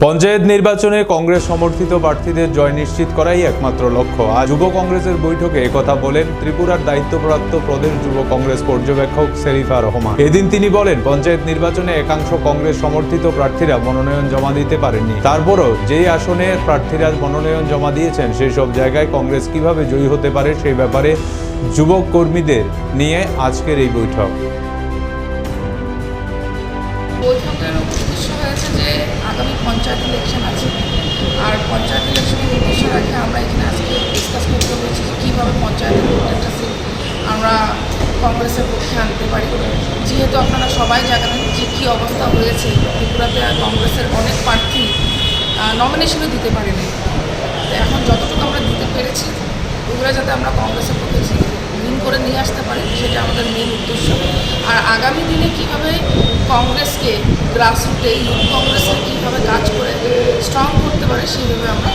পঞ্চায়েত নির্বাচনে কংগ্রেস সমর্থিত প্রার্থীদের জয় নিশ্চিত করাই একমাত্র লক্ষ্য। আজ যুব কংগ্রেসের বৈঠকে একথা বলেন ত্রিপুরার দায়িত্বপ্রাপ্ত প্রদেশ যুব কংগ্রেস পর্যবেক্ষক সেরিফা রহমান। এদিন তিনি বলেন, পঞ্চায়েত নির্বাচনে একাংশ কংগ্রেস সমর্থিত প্রার্থীরা মনোনয়ন জমা দিতে পারেননি। তারপরও যেই আসনে প্রার্থীরা মনোনয়ন জমা দিয়েছেন সেই সব জায়গায় কংগ্রেস কিভাবে জয়ী হতে পারে সেই ব্যাপারে যুবক কর্মীদের নিয়ে আজকের এই বৈঠক। বৈঠকের উদ্দেশ্য হয়েছে যে আগামী পঞ্চায়েত ইলেকশন আছে, আর পঞ্চায়েত ইলেকশনের উদ্দেশ্য রেখে আমরা এখানে আজকে ডিসকাস করতে হয়েছি যে কীভাবে পঞ্চায়েতের প্রত্যেকটা সিট আমরা কংগ্রেসের পক্ষে আনতে পারি। যেহেতু আপনারা সবাই জানেন যে কী অবস্থা হয়েছে, ত্রিপুরাতে কংগ্রেসের অনেক প্রার্থী নমিনেশনও দিতে পারেনি। এখন যতটুকু আমরা দিতে পেরেছি ওগুলো যাতে আমরা কংগ্রেসের পক্ষে উইন করে নিয়ে আসতে পারি, সেটা আমাদের মেন উদ্দেশ্য। আর আগামী দিনে কীভাবে কংগ্রেসকে গ্রাসরুটে ইউথ কংগ্রেসকে কীভাবে কাজ করে স্ট্রং করতে পারে সেইভাবে আমরা